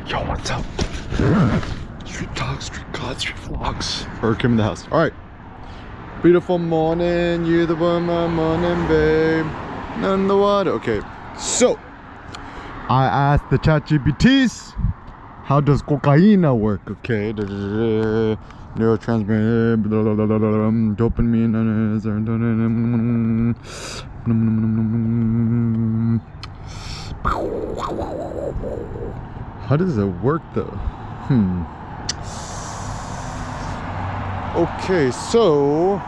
Yo, what's up? Street talk, street god, street vlogs. Kim in the house. All right. Beautiful morning. You're the one, my morning, babe. None the water. Okay. So, I asked the ChatGPTs, how does cocaine work? Okay. Neurotransmitter, dopamine. How does it work though? Okay, so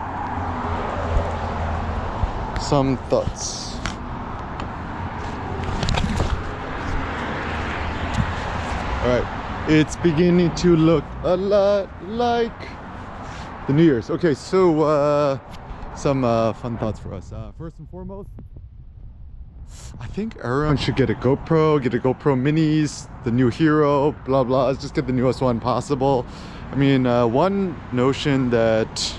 some thoughts. Alright, it's beginning to look a lot like the New Year's. Okay, so some fun thoughts for us. First and foremost, I think everyone should get a GoPro minis, the new hero, blah blah. Let's just get the newest one possible. I mean, one notion that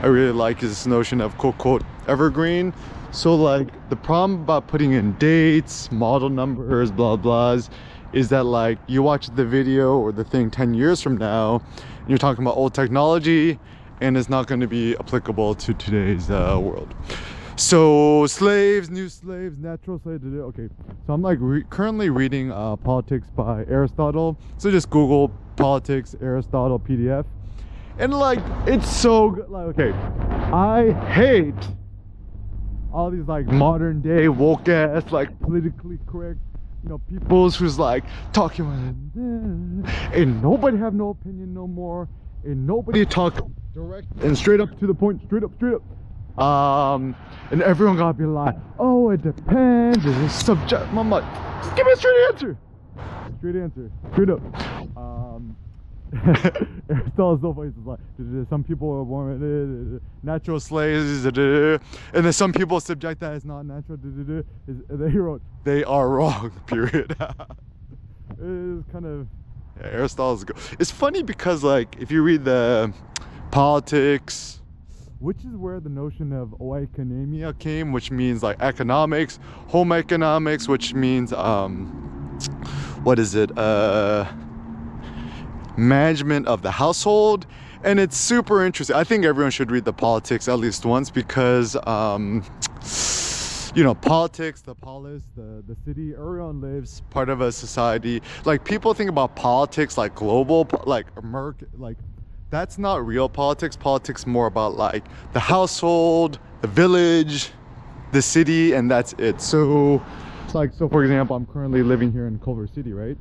I really like is this notion of quote evergreen. So like the problem about putting in dates, model numbers, blah blahs, is that like you watch the video or the thing 10 years from now, and you're talking about old technology, and it's not going to be applicable to today's world. So slaves, new slaves, natural slaves. Okay, so I'm like currently reading Politics by Aristotle. So just Google Politics Aristotle PDF, and like it's so good. Like, okay, I hate all these like modern day woke ass, like politically correct, you know, peoples who's like talking about and nobody have no opinion no more, and nobody talk direct and straight up to the point, straight up. And everyone gotta be like, oh, it depends, it's subject. I'm like, just give me a straight answer, straight up. Aristotle's so funny. It's like, some people are born natural slaves, and then some people subject that as not natural. He wrote, they are wrong, period. It's kind of, yeah, Aristotle's good. It's funny because like if you read the Politics, which is where the notion of oikonomia came, which means like economics, home economics, which means what is it, management of the household. And it's super interesting. I think everyone should read the Politics at least once, because you know, politics, the polis, the city, everyone lives part of a society. Like people think about politics like global, like American, like that's not real politics. Politics more about like the household, the village, the city, and that's it. So it's like, so for example, I'm currently living here in Culver City, right?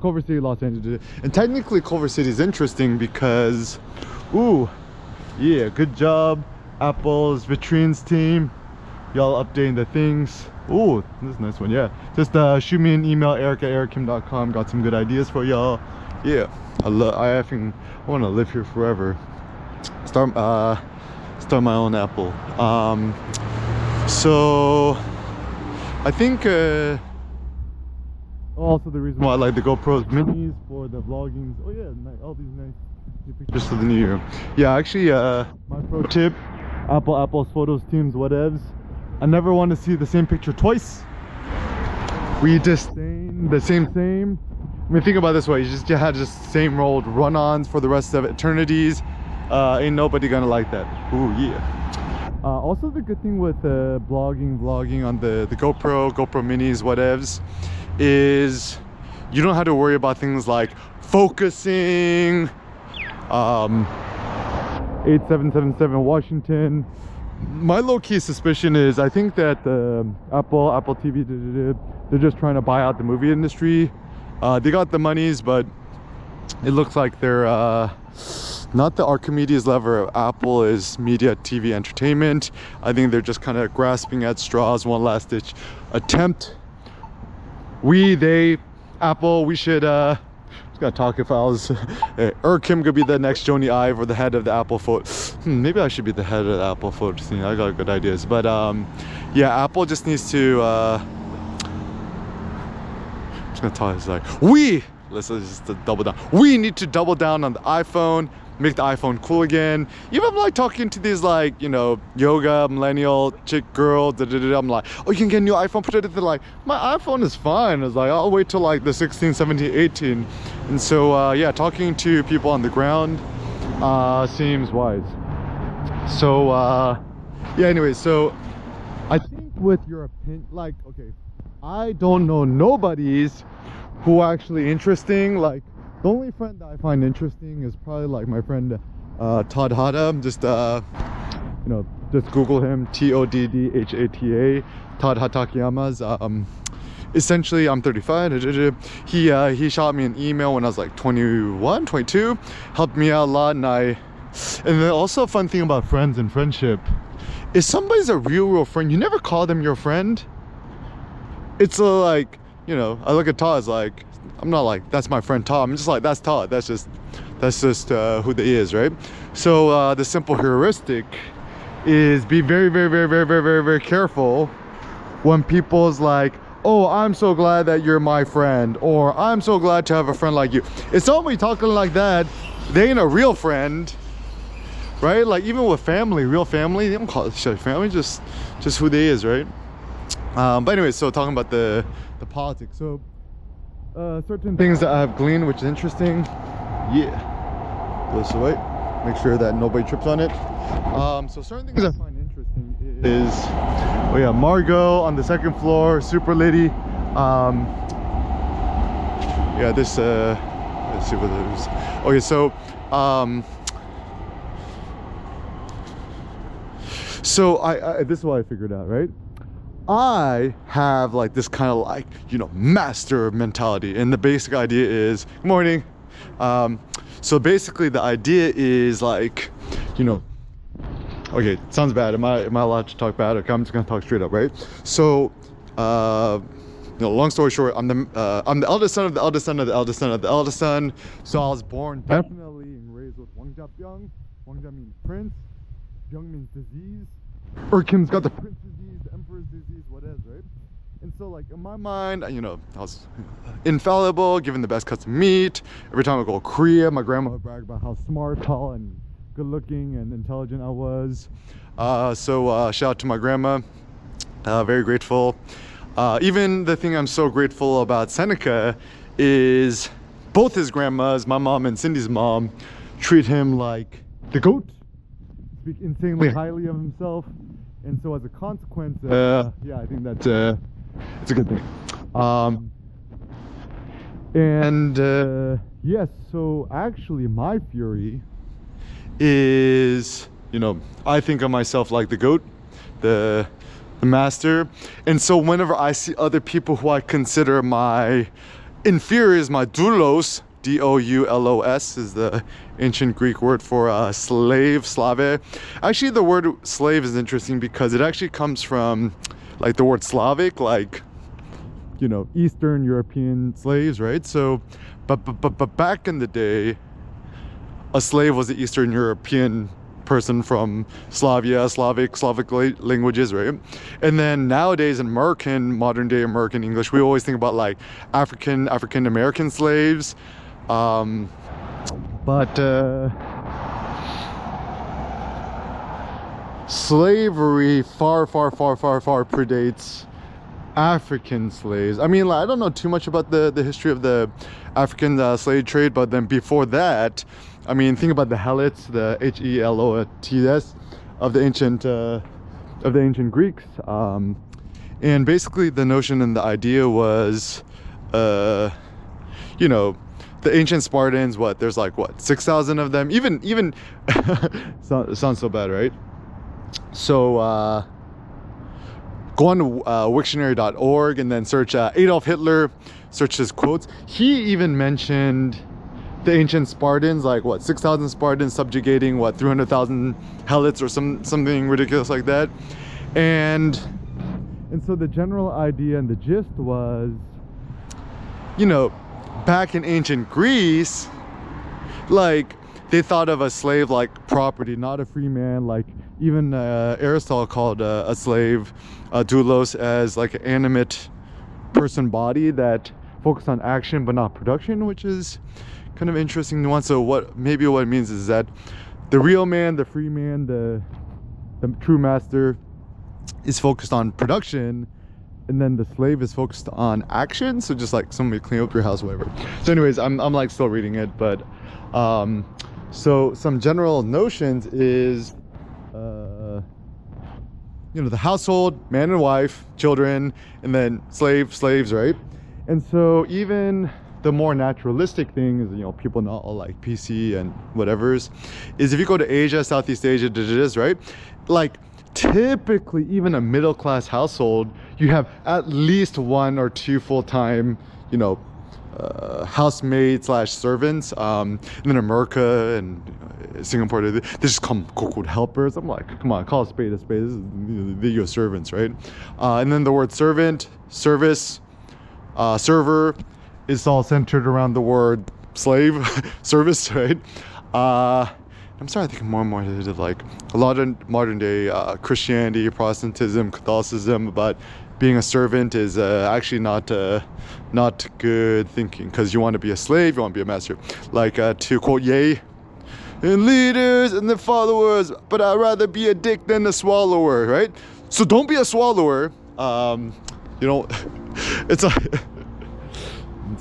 Culver City, Los Angeles. And technically Culver City is interesting because, ooh, yeah, good job, Apple's vitrines team. Y'all updating the things. Ooh, this is a nice one, yeah. Just shoot me an email, eric@erickim.com. Got some good ideas for y'all. Yeah, I want to live here forever. Start my own Apple. So I think also the reason why I like the GoPro minis for the vlogging. Oh yeah, all these nice new pictures for the new year. Yeah, actually, my pro tip: Apple's photos teams, whatevs. I never want to see the same picture twice. We disdain the same. I mean, think about it this way: you had just same old run-ons for the rest of eternities. Ain't nobody gonna like that. Ooh yeah. Also, the good thing with vlogging on the GoPro minis, whatevs, is you don't have to worry about things like focusing. 8777 Washington. My low-key suspicion is I think that Apple TV, they're just trying to buy out the movie industry. They got the monies, but it looks like they're not the Archimedes lever of Apple is media, TV, entertainment. I think they're just kind of grasping at straws, one last ditch attempt. Apple, we should gotta talk. If I was Kim could be the next Joni Ive or the head of the Apple photo. Maybe I should be the head of the Apple photo scene. I got good ideas, but yeah, Apple just needs to I'm just gonna talk. It's like let's just double down. We need to double down on the iPhone, make the iPhone cool again. Even I'm like talking to these like, you know, yoga millennial chick girl, I'm like, oh, you can get a new iPhone. They're like, my iPhone is fine. It's like, I'll wait till like the 16, 17, 18. And so yeah, talking to people on the ground seems wise. So yeah, anyway, so I think with your opinion, like, okay, I don't know nobodies who are actually interesting. Like, the only friend that I find interesting is probably like my friend Todd Hata. Just you know, just Google him, Toddhata, Todd Hatakiyama's. Essentially, I'm 35. He shot me an email when I was like 21, 22, helped me out a lot. And then also a fun thing about friends and friendship, if somebody's a real friend, you never call them your friend. It's like, you know, I look at Todd as like, I'm not like, that's my friend Todd. I'm just like, that's Todd. That's just who they is, right? So the simple heuristic is be very, very, very, very, very, very, very careful when people's like, oh, I'm so glad that you're my friend, or I'm so glad to have a friend like you. If somebody talking like that, they ain't a real friend, right? Like even with family, real family, they don't call it shit family, just who they is, right? But anyway, so talking about the politics, so certain things that I have gleaned, which is interesting. Yeah, go this way, make sure that nobody trips on it. So certain things I find interesting is, oh yeah, Margot on the second floor, super lady. Yeah, this let's see what it is. Okay, so I this is what I figured out, right? I have like this kind of like, you know, master mentality, and the basic idea is, good morning. So basically the idea is like, you know, okay, sounds bad. Am I allowed to talk bad? Okay, I'm just gonna talk straight up, right? So you know, long story short, I'm the eldest son of the eldest son of the eldest son of the eldest son. So I was born definitely and raised with Wangjapyeong. Wangjap means prince, Byung means disease. Kim's got the prince disease, the emperor's disease, what is, right? And so like in my mind, you know, I was infallible, given the best cuts of meat. Every time I go to Korea, my grandma would brag about how smart, tall, and good looking and intelligent I was. So shout out to my grandma, very grateful. Even the thing I'm so grateful about Seneca is both his grandmas, my mom and Cindy's mom, treat him like the GOAT, speak insanely highly of himself, and so as a consequence, yeah, I think that's it's a good thing. Yes, so actually my theory is, you know, I think of myself like the GOAT, the master, and so whenever I see other people who I consider my inferiors, my doulos, D-O-U-L-O-S is the ancient Greek word for slave, slave. Actually, the word slave is interesting because it actually comes from like the word Slavic, like, you know, Eastern European slaves, right? So, but back in the day, a slave was an Eastern European person from Slavia, Slavic languages, right? And then nowadays in modern day American English, we always think about like African American slaves. Slavery far predates African slaves. I mean, like, I don't know too much about the history of the African slave trade, but then before that, I mean, think about the Helots, the Helots of the ancient Greeks, and basically the notion and the idea was, you know, the ancient Spartans. There's like 6,000 of them. Even sounds so bad, right? So go on to Wiktionary.org and then search Adolf Hitler. Search his quotes. He even mentioned the ancient Spartans, like 6,000 Spartans subjugating 300,000 Helots or something ridiculous like that. And so the general idea and the gist was, you know, back in ancient Greece, like they thought of a slave like property, not a free man. Like even Aristotle called a slave, doulos, as like an animate person body that focused on action but not production, which is kind of interesting nuance. So what it means is that the real man, the free man, the true master is focused on production, and then the slave is focused on action. So just like somebody clean up your house, whatever. So anyways, I'm like still reading it, but so some general notions is you know, the household, man and wife, children, and then slaves, right? And so even the more naturalistic things, you know, people not all like PC and whatever's, is if you go to Asia, Southeast Asia, right? Like typically even a middle-class household, you have at least 1 or 2 full-time, you know, housemaid slash servants. And then America and Singapore, they just come called helpers. I'm like, come on, call a spade a spade. This is, they're your servants, right? And then the word servant, service, server, is all centered around the word slave, service, right? I'm starting to think more and more of like a lot of modern day Christianity, Protestantism, Catholicism about being a servant is actually not good thinking, because you want to be a slave, you want to be a master. Like to quote Ye, and leaders and the followers, but I'd rather be a dick than a swallower, right? So don't be a swallower. You know, it's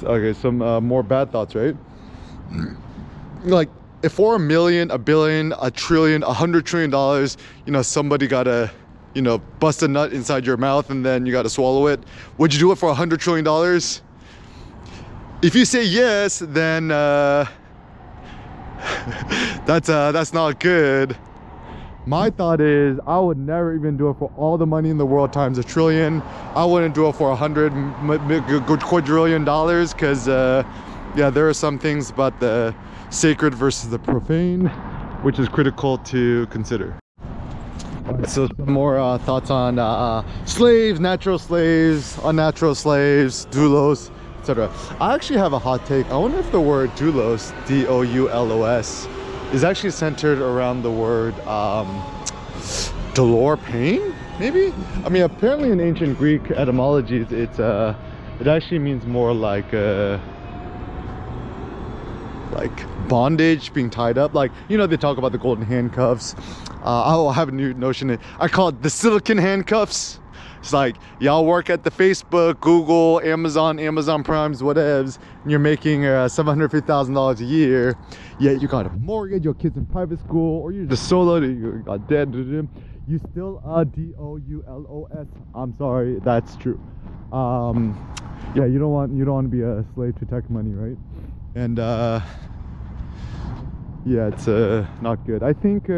okay. Some more bad thoughts, right? Like if for $1 million, $1 billion, $1 trillion, $100 trillion, you know, somebody gotta, you know, bust a nut inside your mouth and then you gotta swallow it. Would you do it for $100 trillion? If you say yes, then that's not good. My thought is I would never even do it for all the money in the world times $1 trillion. I wouldn't do it for $100 quadrillion, because yeah, there are some things about the sacred versus the profane, which is critical to consider. So some more thoughts on slaves, natural slaves, unnatural slaves, doulos, etc. I actually have a hot take. I wonder if the word doulos, D-O-U-L-O-S, is actually centered around the word dolor, pain, maybe? I mean, apparently in ancient Greek etymologies, it actually means more like bondage, being tied up. Like, you know, they talk about the golden handcuffs. I'll have a new notion. I call it the silicon handcuffs. It's like y'all work at the Facebook, Google, Amazon Primes, whatevs, and you're making $750,000 a year, yet you got a mortgage, your kids in private school, or you're just solo, you got dead. You still D-O-U-L-O-S. I'm sorry, that's true. Yeah, you don't want to be a slave to tech money, right? And yeah, it's not good. I think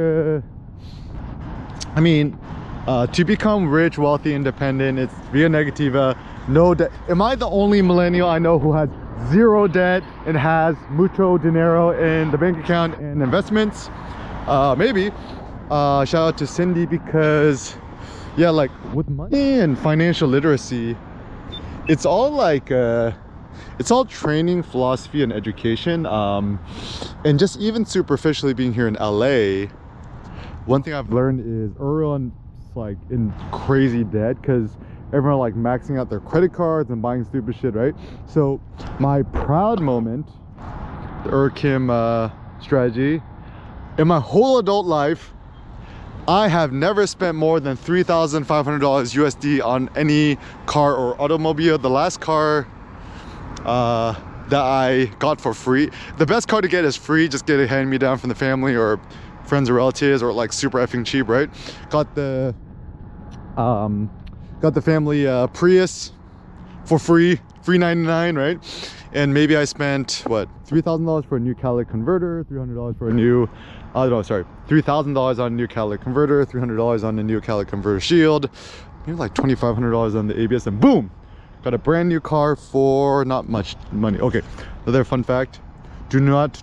I mean, to become rich, wealthy, independent, it's via negativa, no debt. Am I the only millennial I know who has 0 debt and has mucho dinero in the bank account and investments? Maybe. Shout out to Cindy, because yeah, like with money and financial literacy, it's all like it's all training, philosophy, and education. And just even superficially being here in LA, one thing I've learned is everyone's like in crazy debt because everyone like maxing out their credit cards and buying stupid shit, right? So my proud moment, the Kim strategy, in my whole adult life, I have never spent more than $3,500 USD on any car or automobile. The last car that I got for free, the best car to get is free, just get it hand me down from the family or friends or relatives, or like super effing cheap, right? Got the family Prius for free, $399, right? And maybe I spent what, $3,000 for a new catalytic converter, $300 for a new $3,000 on a new catalytic converter, $300 on a new catalytic converter shield, maybe like $2,500 on the ABS, and boom, got a brand new car for not much money. Okay, another fun fact: do not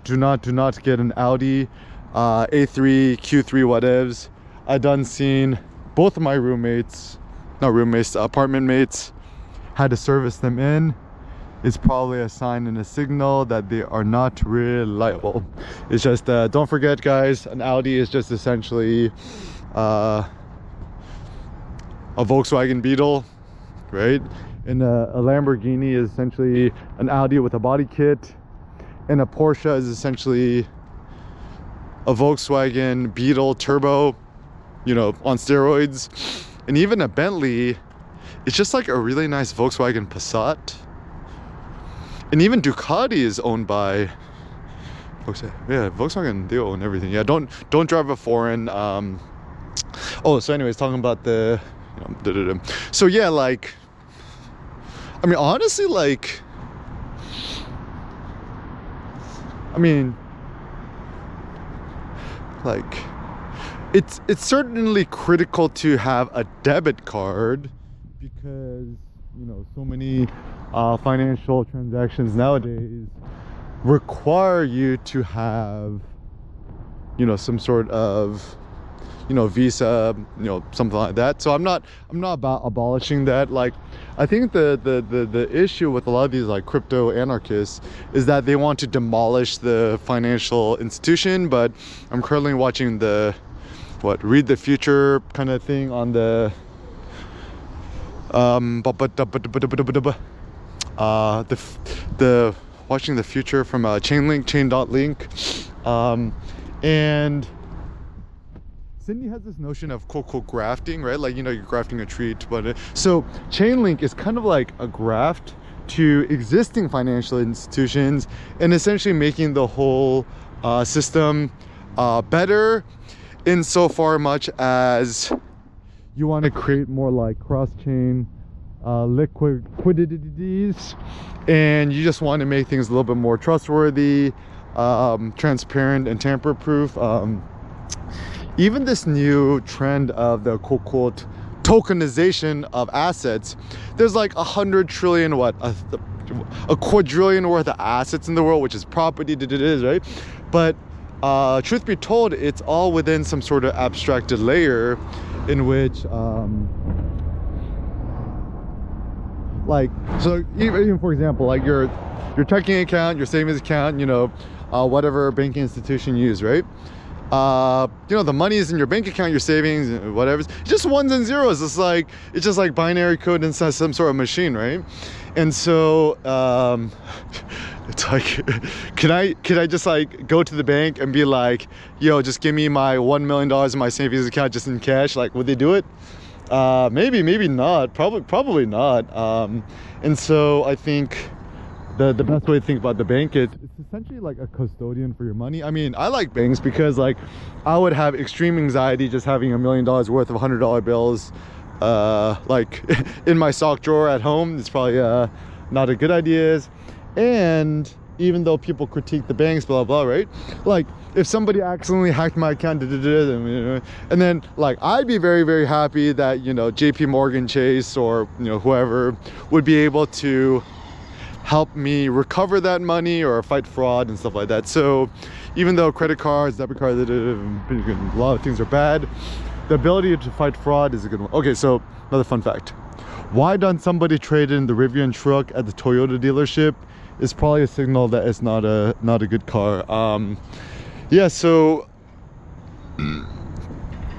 get an Audi A3, Q3, whatevs. I done seen both of my apartment mates had to service them in. It's probably a sign and a signal that they are not reliable. It's just don't forget, guys, an Audi is just essentially a Volkswagen Beetle, right? And a Lamborghini is essentially an Audi with a body kit, and a Porsche is essentially a Volkswagen Beetle turbo, you know, on steroids. And even a Bentley, it's just like a really nice Volkswagen Passat. And even Ducati is owned by Volkswagen. Yeah, Volkswagen, they own everything. Yeah, don't drive a foreign. Oh, so anyways, talking about the, you know, so yeah, like, I mean, honestly, like, I mean, like, it's certainly critical to have a debit card, because, you know, so many financial transactions nowadays require you to have, you know, some sort of, you know, Visa, you know, something like that. So I'm not about abolishing that. Like, I think the issue with a lot of these like crypto anarchists is that they want to demolish the financial institution. But I'm currently watching the Read the Future kind of thing on the watching the future from chain.link, and Sydney has this notion of quote grafting, right? Like, you know, you're grafting a tree to put it. So Chainlink is kind of like a graft to existing financial institutions, and essentially making the whole system better, insofar much as you want to create more like cross-chain liquidities, and you just want to make things a little bit more trustworthy, transparent, and tamper-proof. Even this new trend of the quote tokenization of assets, there's like 100 trillion, a quadrillion worth of assets in the world, which is property, right? But truth be told, it's all within some sort of abstracted layer in which like, so even for example, like your checking account, your savings account, you know, whatever banking institution you use, right? You know, the money is in your bank account, your savings, whatever. It's just ones and zeros. It's just like binary code inside some sort of machine, right? And so it's like, can I just like go to the bank and be like, yo, just give me my $1 million in my savings account just in cash? Like, would they do it? Maybe not. Probably not. And so I think the best way to think about the bank is it's essentially like a custodian for your money. I mean, I like banks because, like, I would have extreme anxiety just having $1 million worth of $100 bills like in my sock drawer at home. It's probably not a good idea. And even though people critique the banks, blah blah, right? Like, if somebody accidentally hacked my account, and then, like, I'd be very, very happy that, you know, JP Morgan Chase, or, you know, whoever would be able to help me recover that money or fight fraud and stuff like that. So even though credit cards, debit cards, a lot of things are bad, the ability to fight fraud is a good one. Okay, so another fun fact. Why don't somebody trade in the Rivian truck at the Toyota dealership is probably a signal that it's not a good car. Yeah, so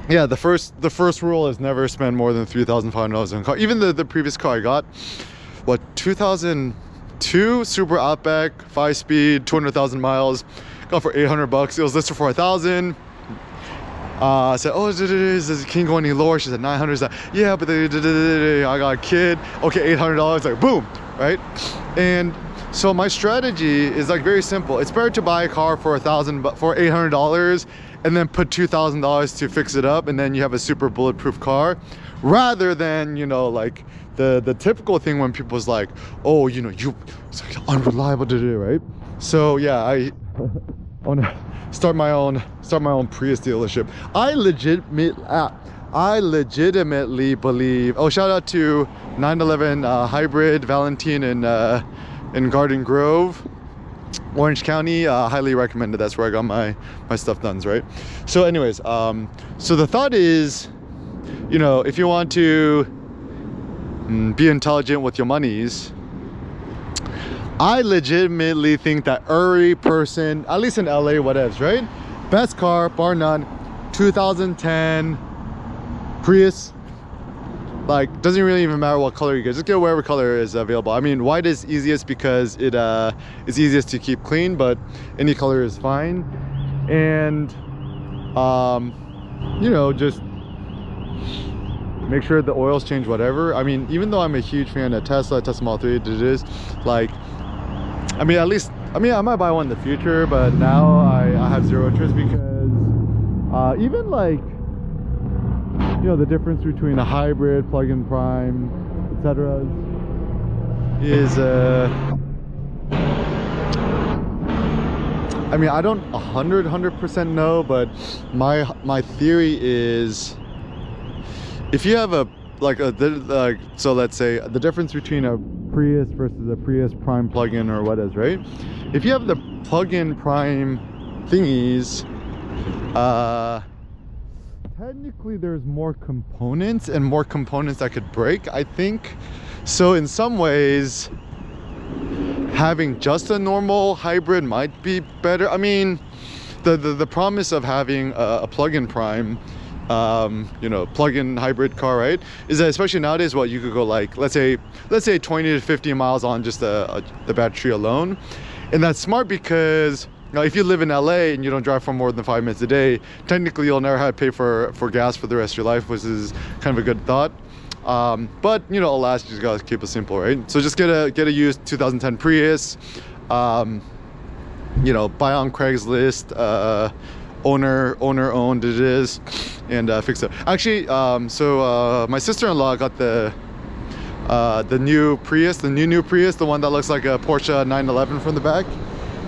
yeah, the first rule is never spend more than $3,500 on a car. Even the previous car I got, 2002 Super Outback, 5-speed, 200,000 miles, got for $800. It was listed for $1,000. I said, oh, can you go any lower? She said 900. Said, yeah, but I got a kid. Okay, $800. Like, boom, right? And so my strategy is like very simple. It's better to buy a car for $800 and then put $2,000 to fix it up, and then you have a super bulletproof car, rather than, you know, like the typical thing when people's like, oh, you know, it's like unreliable to do, right? So yeah, I want to start my own Prius dealership. I legitimately believe. Oh, shout out to 911 Hybrid Valentine in Garden Grove, Orange County. Highly recommended. That's where I got my stuff done, right? So anyways, so the thought is, you know, if you want to be intelligent with your monies, I legitimately think that every person, at least in LA, whatevs, right? Best car, bar none, 2010 Prius. like, doesn't really even matter what color you get, just get whatever color is available. I mean, white is easiest because it is easiest to keep clean, but any color is fine. And you know, just make sure the oils change, whatever. I mean, even though I'm a huge fan of Tesla Model 3, it is like, I mean, at least, I mean, I might buy one in the future, but now I have zero interest because even like, you know, the difference between a hybrid, plug-in prime, etc. is I mean, I don't 100% know, but my theory is, if you have a so let's say the difference between a Prius versus a Prius Prime plug-in or what is, right? If you have the plug-in Prime thingies, technically there's more components that could break, I think. So in some ways, having just a normal hybrid might be better. I mean, the promise of having a plug-in Prime, you know, plug-in hybrid car, right, is that especially nowadays, what you could go like, let's say 20 to 50 miles on just the battery alone. And that's smart because, you know, if you live in LA and you don't drive for more than 5 minutes a day, technically you'll never have to pay for gas for the rest of your life, which is kind of a good thought. But you know, alas, you just gotta keep it simple, right? So just get a used 2010 Prius, you know, buy on Craigslist, owner owned it is, and fix it. Actually, so my sister-in-law got the new Prius, the one that looks like a Porsche 911 from the back.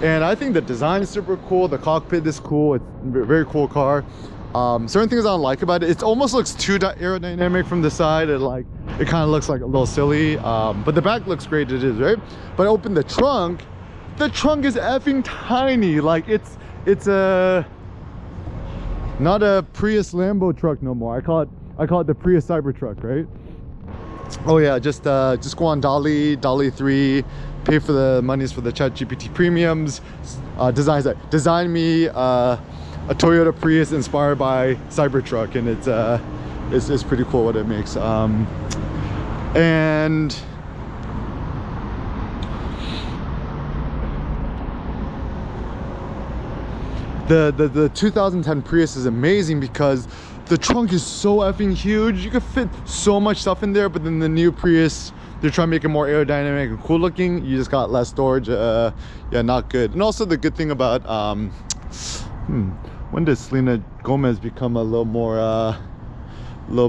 And I think the design is super cool. The cockpit is cool. It's a very cool car. Certain things I don't like about it, it almost looks too aerodynamic from the side. It kind of looks like a little silly, but the back looks great, it is, right? But I opened the trunk is effing tiny. Like, it's not a Prius Lambo truck no more. I call it the Prius Cybertruck, right? Oh yeah, just go on Dolly 3, pay for the monies for the ChatGPT premiums, design me a Toyota Prius inspired by Cybertruck, and it's pretty cool what it makes. And the 2010 Prius is amazing because the trunk is so effing huge. You could fit so much stuff in there, but then the new Prius, they're trying to make it more aerodynamic and cool looking. You just got less storage. Yeah, not good. And also the good thing about when does Selena Gomez become a little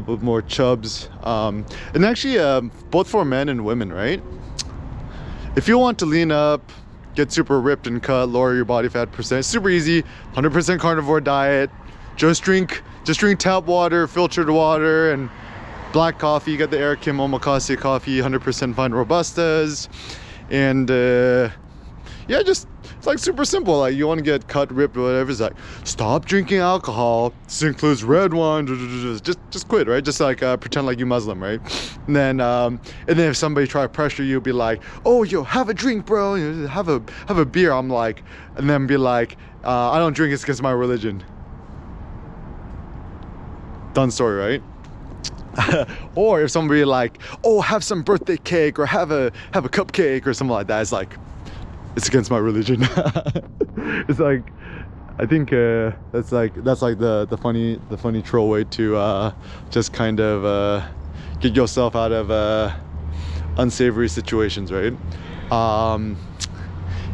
bit more chubs? And actually, both for men and women, right? If you want to lean up, get super ripped and cut, lower your body fat percent, super easy. 100% carnivore diet. Just drink tap water, filtered water, and black coffee. You got the Eric Kim Omakase coffee, 100% fine Robustas. And yeah, just, it's like super simple. Like, you want to get cut, ripped, whatever, it's like, stop drinking alcohol. This includes red wine. Just quit, right? Just like pretend like you Muslim, right? And then if somebody try to pressure you, be like, oh, yo, have a drink, bro. You know, have a beer. I'm like, and then be like, I don't drink. It's against my religion. Done story, right? Or if somebody like, oh, have some birthday cake or have a cupcake or something like that, it's like, it's against my religion. It's like, I think that's like the funny troll way to just kind of get yourself out of unsavory situations, right?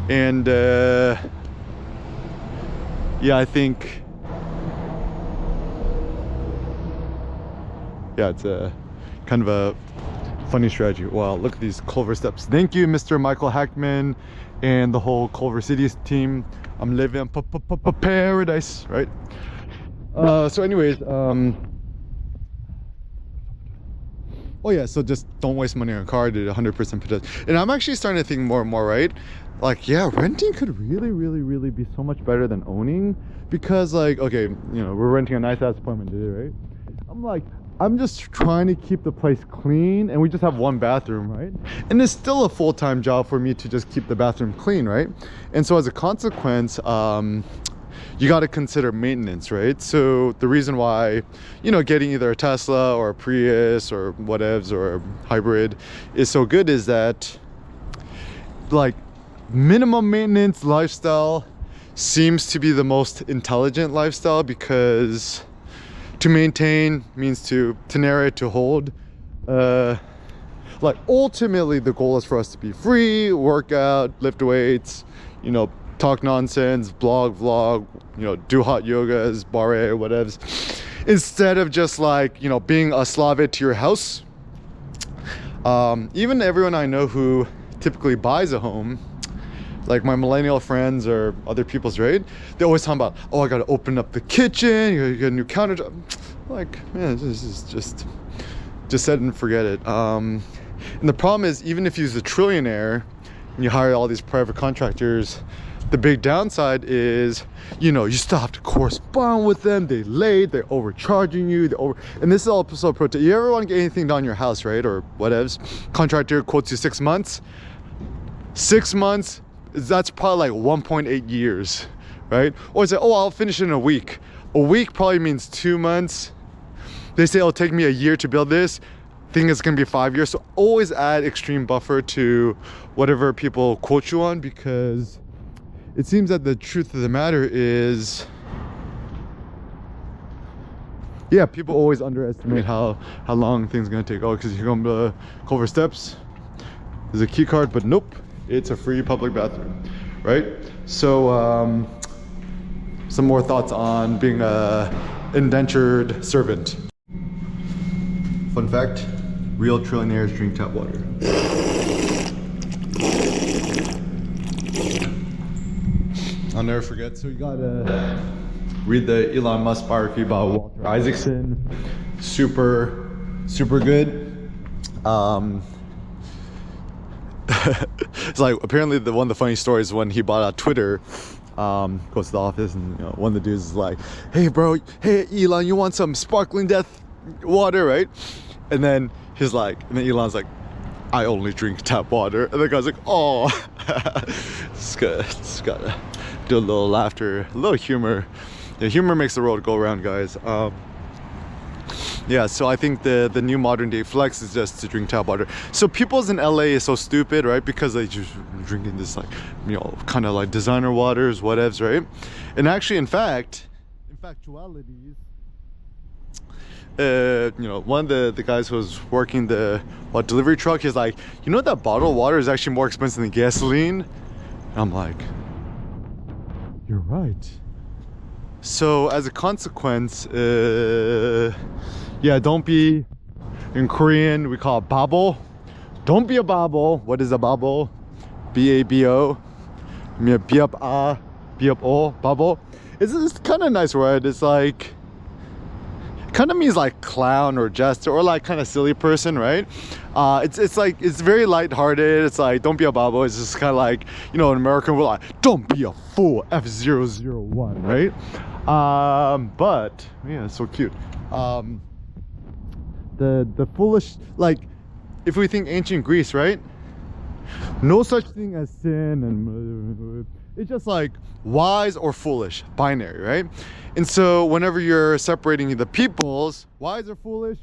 And yeah, I think, yeah, it's a kind of a funny strategy. Wow, look at these Culver steps. Thank you, Mr. Michael Hackman and the whole Culver City team. I'm living paradise, right? So anyways, oh yeah, so just don't waste money on a car. Did 100% pedestrian. And I'm actually starting to think more and more, right? Like, yeah, renting could really be so much better than owning, because like, okay, you know, we're renting a nice ass apartment today, right? I'm like, I'm just trying to keep the place clean, and we just have one bathroom, right? And it's still a full-time job for me to just keep the bathroom clean, right? And so as a consequence, you got to consider maintenance, right? So the reason why, you know, getting either a Tesla or a Prius or whatevs or a hybrid is so good is that, like, minimum maintenance lifestyle seems to be the most intelligent lifestyle, because to maintain means to narrate, to hold. Like, ultimately the goal is for us to be free, work out, lift weights, you know, talk nonsense, vlog, you know, do hot yogas, barre, whatevs, instead of just, like, you know, being a slave to your house. Even everyone I know who typically buys a home, like my millennial friends or other people's, right? They always talk about, oh, I gotta open up the kitchen, you gotta get a new countertop. Like, man, this is just set and forget it. And the problem is, even if you're a trillionaire and you hire all these private contractors, the big downside is, you know, you still have to correspond with them. They late, they're overcharging you, and this is all so pro. You ever want to get anything done in your house, right? Or whatevs, contractor quotes you 6 months. 6 months, that's probably like 1.8 years, right? Or say, oh, I'll finish it in a week. A week probably means 2 months. They say it'll take me a year to build this. Think it's gonna be 5 years. So always add extreme buffer to whatever people quote you on, because it seems that the truth of the matter is, yeah, people always underestimate how long things are gonna take. Oh, because you're going to Culver Steps, there's a key card, but nope, it's a free public bathroom, right? So some more thoughts on being a indentured servant. Fun fact, real trillionaires drink tap water. I'll never forget. So you gotta read the Elon Musk biography about Walter Isaacson. Super good. It's like, apparently one of the funny stories when he bought out Twitter, goes to the office, and, you know, one of the dudes is like, hey bro, hey Elon, you want some sparkling death water, right? And then he's like, and then Elon's like, I only drink tap water. And the guy's like, oh. It's good. It's gotta do a little laughter, a little humor. Yeah, humor makes the world go around, guys. Yeah, so I think the new modern day flex is just to drink tap water. So people's in LA is so stupid, right? Because they just drinking this, like, you know, kind of like designer waters, whatevs, right? And actually, in factualities, you know, one of the guys who was working the delivery truck is like, you know, that bottled water is actually more expensive than gasoline. And I'm like, you're right. So as a consequence, yeah, don't be, in Korean we call it babo. Don't be a babo. What is a babo? B-A-B-O. B-up-a, B-up-o, babo. It's kind of a nice word. It's like, kind of means like clown or jester or like kind of silly person, right? It's like, it's very lighthearted. It's like, don't be a babo. It's just kind of like, you know, in American we're like, don't be a fool, F001, right? But yeah, it's so cute. The foolish, like, if we think ancient Greece, right? No such thing as sin, and it's just like wise or foolish, binary, right? And so whenever you're separating the peoples, wise or foolish,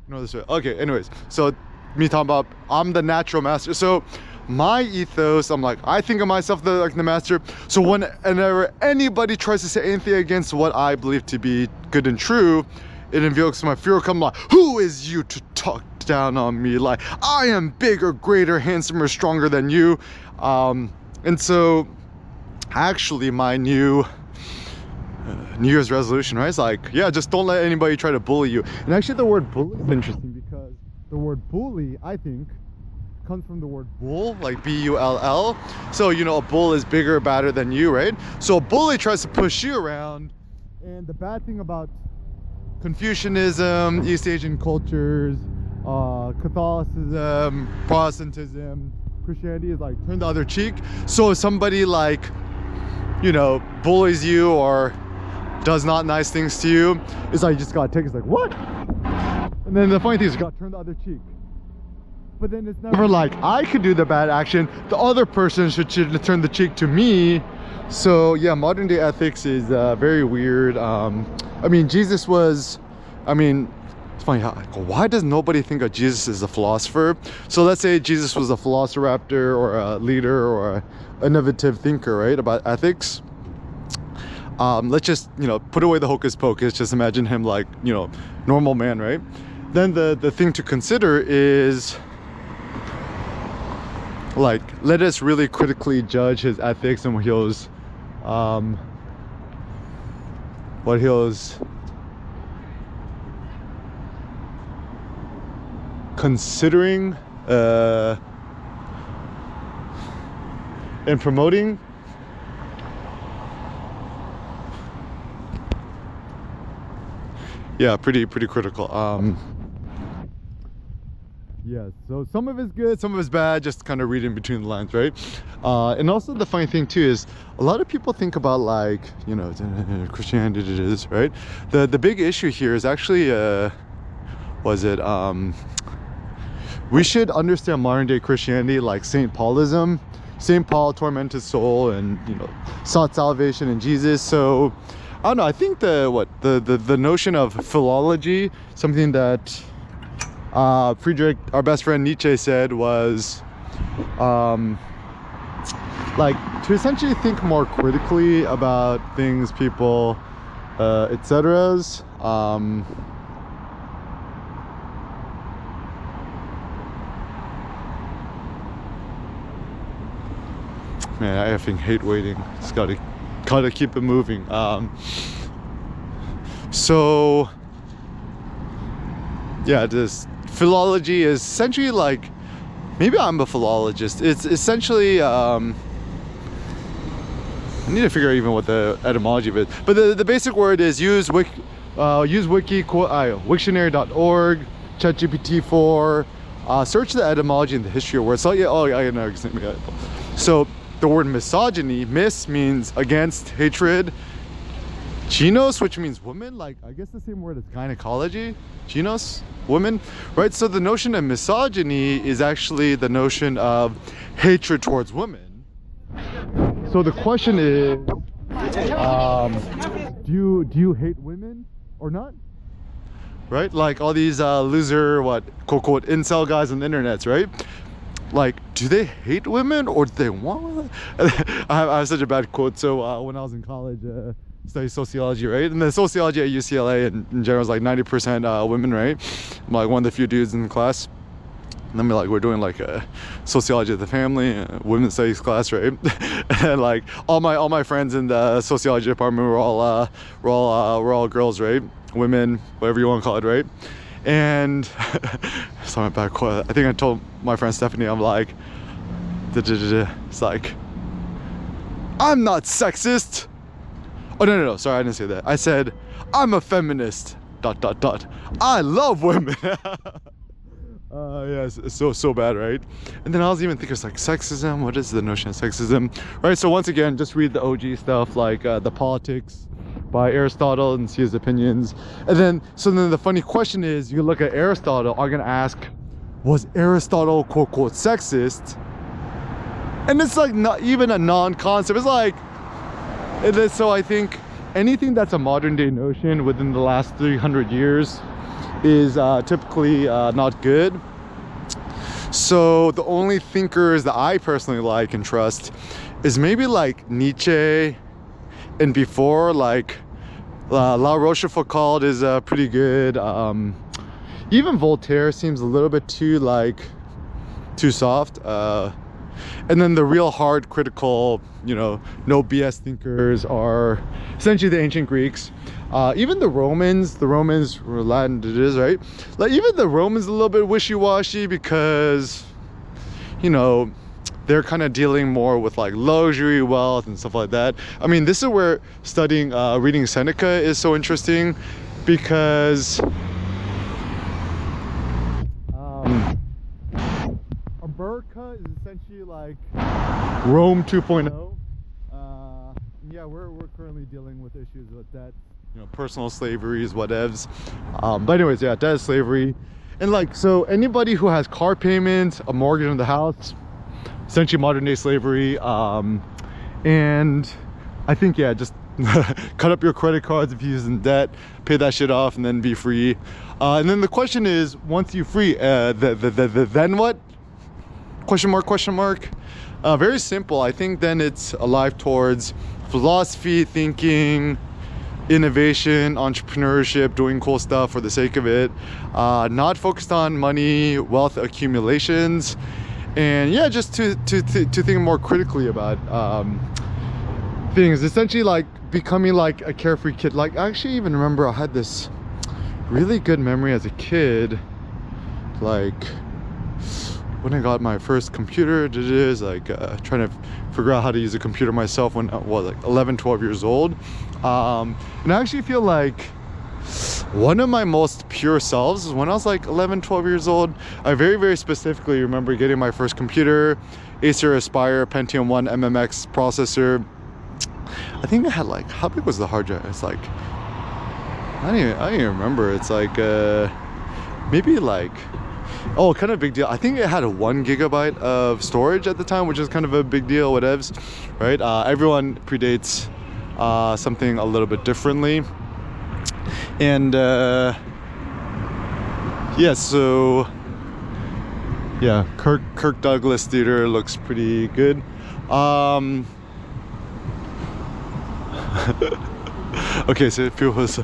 you know this way. Okay, anyways, so me talking about, I'm the natural master. So my ethos, I'm like, I think of myself like the master. So whenever anybody tries to say anything against what I believe to be good and true, it invokes my fear. Come like, who is you to talk down on me? Like, I am bigger, greater, handsomer, stronger than you. And so actually my New Year's resolution, right? It's like, yeah, just don't let anybody try to bully you. And actually the word bully is interesting, because the word bully, I think, comes from the word bull, like B-U-L-L. So, you know, a bull is bigger, badder than you, right? So a bully tries to push you around. And the bad thing about Confucianism, East Asian cultures, Catholicism, Protestantism, Christianity is like turn the other cheek. So if somebody, like, you know, bullies you or does not nice things to you, it's like you just gotta take it. It's like, what? And then the funny thing is you gotta turn the other cheek. But then it's never like I could do the bad action, the other person should turn the cheek to me So yeah, modern day ethics is very weird. I mean, Jesus was, I mean, it's funny how, why does nobody think of Jesus as a philosopher? So let's say Jesus was a velociraptor or a leader or an innovative thinker, right, about ethics. Let's just, you know, put away the hocus pocus, just imagine him like, you know, normal man, right? Then the thing to consider is, like, let us really critically judge his ethics and what he was considering and promoting. Yeah, pretty critical. Yeah, so some of it's good, some of it's bad, just kind of reading between the lines, right? And also the funny thing too is a lot of people think about, like, you know, Christianity is, right? The big issue here is actually we should understand modern day Christianity like St. Paulism. St. Paul tormented soul and, you know, sought salvation in Jesus. So I don't know, I think the notion of philology, something that Friedrich, our best friend Nietzsche, said was like to essentially think more critically about things, people, etc. Man, I effing hate waiting. Just gotta keep it moving. So yeah, this philology is essentially like, maybe I'm a philologist. It's essentially I need to figure out even what the etymology of it, but the basic word is use Wiktionary.org, ChatGPT-4, search the etymology and the history of words. So yeah, oh yeah, I know. So the word misogyny, mis means against, hatred. Genos, which means woman, like I guess the same word as gynecology. Genos, woman, right? So the notion of misogyny is actually the notion of hatred towards women. So the question is, do you hate women or not? Right? Like all these loser, quote unquote, incel guys on the internet, right? Like, do they hate women or do they want? I have such a bad quote. So when I was in college, studied sociology, right? And the sociology at UCLA in general is like 90% women, right? I'm like one of the few dudes in the class. And then we're doing like a sociology of the family, women's studies class, right? And like all my friends in the sociology department were all girls, right? Women, whatever you want to call it, right? And so my bad quote. I think I told my friend Stephanie, I'm like, it's like, I'm not sexist. Oh no, sorry, I didn't say that. I said, I'm a feminist, ... I love women. Yeah, it's so bad, right? And then I was even thinking, it's like sexism. What is the notion of sexism, right? So once again, just read the OG stuff, like the Politics by Aristotle, and see his opinions. And then the funny question is, you look at Aristotle, are gonna ask, was Aristotle quote unquote sexist? And it's like not even a non-concept. It's like, so I think anything that's a modern day notion within the last 300 years is typically not good. So the only thinkers that I personally like and trust is maybe like Nietzsche, and before, like La Rochefoucauld is pretty good. Even Voltaire seems a little bit too soft. And then the real hard critical, you know, no BS thinkers are essentially the ancient Greeks. Even the Romans were Latin, it is, right? Like even the Romans a little bit wishy-washy because, you know, they're kind of dealing more with like luxury, wealth, and stuff like that. I mean, this is where studying, reading Seneca is so interesting, because America is essentially like Rome 2.0. Yeah, we're currently dealing with issues with that, you know, personal slavery is whatevs. But anyways, yeah, that is slavery. And like, so anybody who has car payments, a mortgage on the house, essentially modern day slavery. And I think, yeah, just cut up your credit cards if you're using debt, pay that shit off, and then be free. And then the question is, once you're free, then what? Question mark. Very simple. I think then it's alive towards philosophy, thinking, innovation, entrepreneurship, doing cool stuff for the sake of it, not focused on money, wealth accumulations, and yeah, just to think more critically about things. Essentially, like becoming like a carefree kid. Like, I actually even remember I had this really good memory as a kid, like when I got my first computer. It is like trying to figure out how to use a computer myself when I was like 11, 12 years old. And I actually feel like one of my most pure selves is when I was like 11, 12 years old. I very specifically remember getting my first computer, Acer Aspire Pentium 1 MMX processor. I think I had like, how big was the hard drive? It's like, I don't even remember. It's like maybe like, oh, kind of a big deal. I think it had a 1 gigabyte of storage at the time, which is kind of a big deal, whatevs, right? Everyone predates something a little bit differently. And yeah, so yeah, Kirk Douglas Theater looks pretty good. Okay, so people, so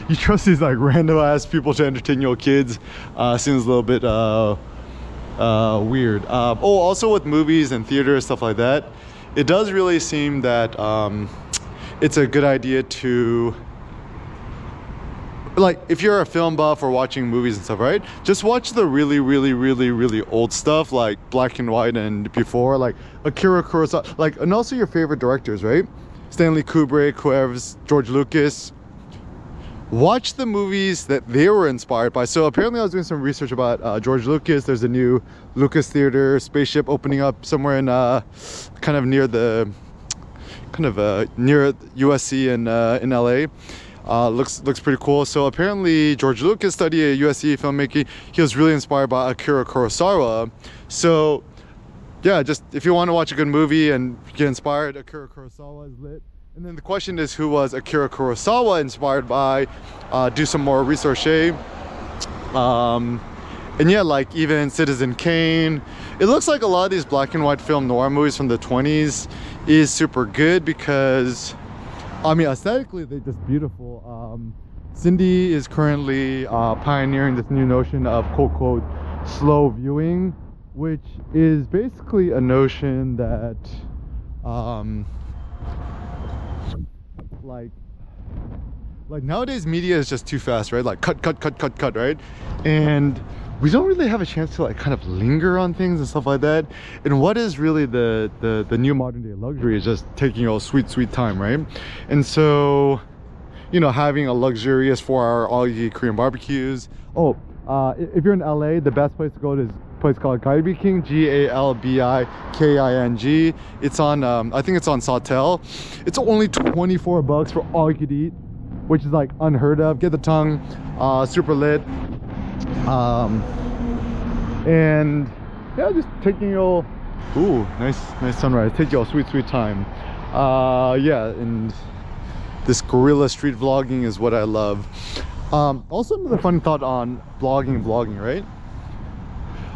you trust these like random ass people to entertain your kids, seems a little bit weird. Oh, also with movies and theater, stuff like that, it does really seem that it's a good idea to, like, if you're a film buff or watching movies and stuff, right, just watch the really old stuff, like black and white and before, like Akira Kurosawa, like, and also your favorite directors, right? Stanley Kubrick, whoever's, George Lucas. Watch the movies that they were inspired by. So apparently I was doing some research about George Lucas. There's a new Lucas Theater spaceship opening up somewhere in kind of near the near USC in LA. Looks pretty cool. So apparently George Lucas studied at USC filmmaking. He was really inspired by Akira Kurosawa. So yeah, just if you want to watch a good movie and get inspired, Akira Kurosawa is lit. And then the question is, who was Akira Kurosawa inspired by? Do some more research. And yeah, like even Citizen Kane. It looks like a lot of these black and white film noir movies from the 20s is super good because, I mean, aesthetically they're just beautiful. Cindy is currently pioneering this new notion of quote slow viewing, which is basically a notion that like nowadays media is just too fast, right? Like cut, right? And we don't really have a chance to like kind of linger on things and stuff like that. And what is really the new modern day luxury is just taking your sweet time, right? And so, you know, having a luxurious 4-hour all-you-can-eat Korean barbecues. Oh, if you're in LA, the best place to go to is a place called Galbiking, Galbiking. It's on I think it's on Sawtelle. It's only $24 for all you could eat, which is like unheard of. Get the tongue, super lit. And yeah, just taking your, ooh, nice sunrise. Take your sweet time. Yeah, and this guerrilla street vlogging is what I love. Also another fun thought on vlogging, right?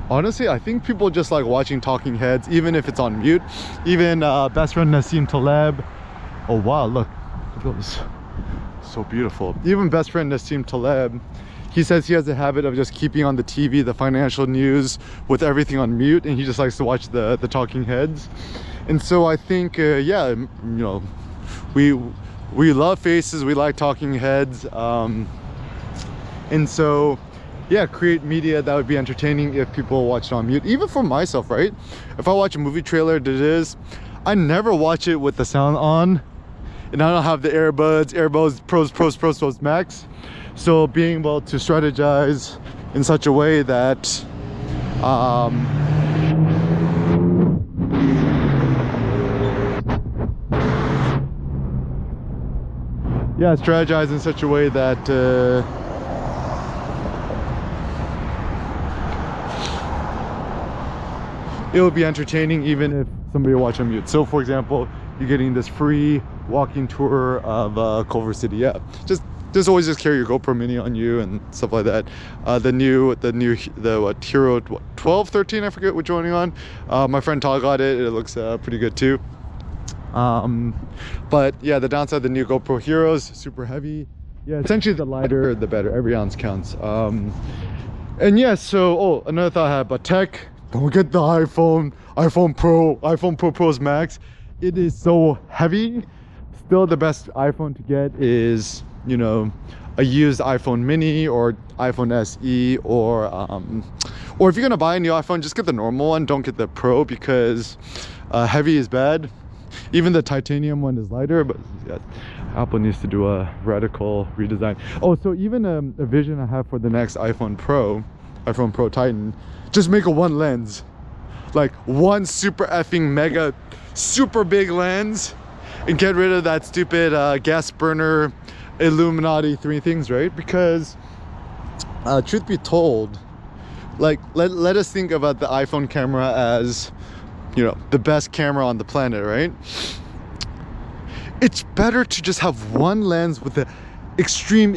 Honestly, I think people just like watching talking heads, even if it's on mute. Even best friend Nassim Taleb. Oh wow, look at this, so beautiful. Even best friend Nassim Taleb, he says he has a habit of just keeping on the TV the financial news with everything on mute, and he just likes to watch the talking heads. And so I think yeah, you know, we love faces, we like talking heads, and so yeah, create media that would be entertaining if people watch it on mute. Even for myself, right? If I watch a movie trailer, I never watch it with the sound on, and I don't have the earbuds pros max. So being able to strategize in such a way that yeah, strategize in such a way that it will be entertaining, even if somebody to watch on mute. So for example, you're getting this free walking tour of Culver City. Yeah, just always just carry your GoPro Mini on you and stuff like that. The Hero 12, 13, I forget which one you're on. My friend Todd got it. It looks pretty good too. But yeah, the downside of the new GoPro Heroes, super heavy. Yeah, essentially the lighter the better, every ounce counts. And yeah, so another thought I had about tech, don't get the iPhone Pro Pros Max. It is so heavy. Still the best iPhone to get is, you know, a used iPhone mini or iPhone SE, or if you're gonna buy a new iPhone, just get the normal one, don't get the Pro, because heavy is bad. Even the titanium one is lighter, but yeah, Apple needs to do a radical redesign. Oh, so even a vision I have for the next iPhone Pro Titan, just make a one lens, like one super effing mega super big lens, and get rid of that stupid gas burner Illuminati three things, right? Because truth be told, like let us think about the iPhone camera as, you know, the best camera on the planet, right? It's better to just have one lens with the extreme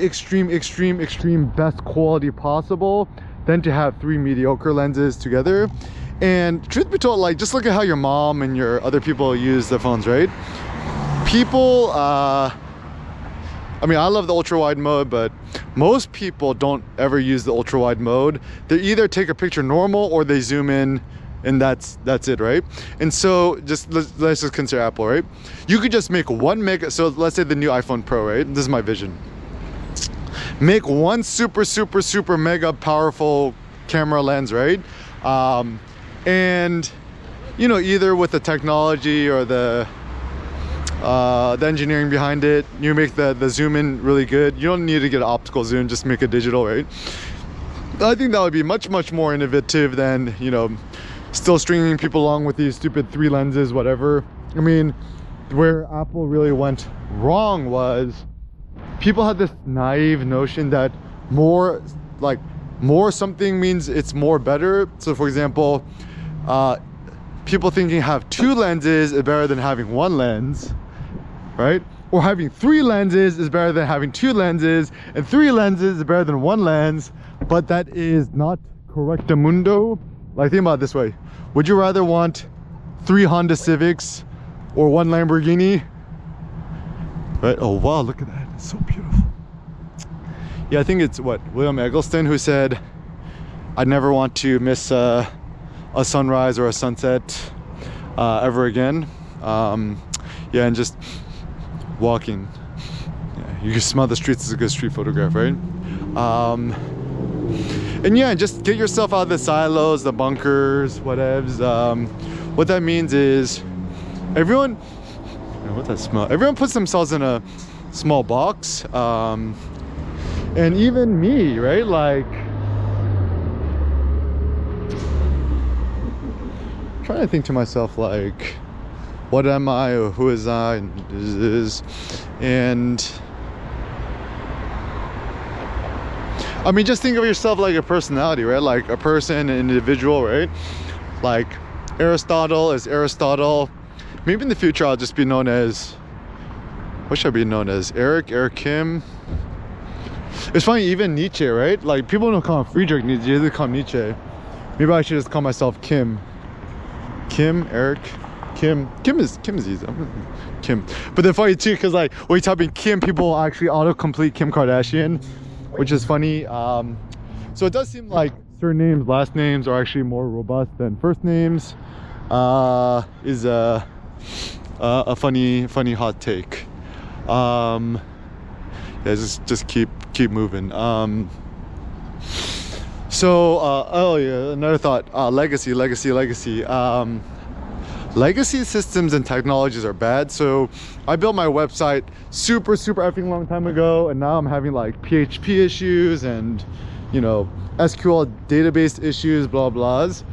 best quality possible than to have three mediocre lenses together. And truth be told, like, just look at how your mom and your other people use the phones, right? People, I mean, I love the ultra wide mode, but most people don't ever use the ultra wide mode. They either take a picture normal or they zoom in, and that's it, right? And so let's just consider Apple, right? You could just make one mega, so let's say the new iPhone Pro, right? This is my vision. Make one super mega powerful camera lens, right? And you know, either with the technology or the engineering behind it, you make the zoom in really good. You don't need to get an optical zoom, just make it digital, right? I think that would be much more innovative than, you know, still stringing people along with these stupid three lenses, whatever. I mean, where Apple really went wrong was people had this naive notion that more something means it's more better. So for example, people thinking have two lenses is better than having one lens, right? Or having three lenses is better than having two lenses, and three lenses is better than one lens. But that is not correctamundo. Like, think about it this way. Would you rather want 3 Honda Civics or 1 Lamborghini? Right? Oh wow, look at that. It's so beautiful. Yeah, I think it's William Eggleston who said, "I never want to miss a sunrise or a sunset ever again." Yeah, and just walking. Yeah, you can smell the streets. Is a good street photograph, right? And yeah, just get yourself out of the silos, the bunkers, whatevs. What that means is everyone, what's that smell? Everyone puts themselves in a small box. And even me, right? Like, I'm trying to think to myself, like, what am I, or who is I, and I mean, just think of yourself like a personality, right? Like a person, an individual, right? Like Aristotle is Aristotle. Maybe in the future I'll just be known as, what should I be known as? Eric Kim. It's funny, even Nietzsche, right? Like, people don't call him Friedrich Nietzsche, they call him Nietzsche. Maybe I should just call myself Kim. Eric Kim is easy. Kim. But they're funny too, because like when you type in Kim, people actually autocomplete Kim Kardashian, which is funny. So it does seem like surnames, last names are actually more robust than first names. Is a funny hot take. Yeah, just keep moving. Oh yeah, another thought. Legacy. Legacy systems and technologies are bad. So I built my website super effing long time ago, and now I'm having like PHP issues and, you know, SQL database issues, blah blahs.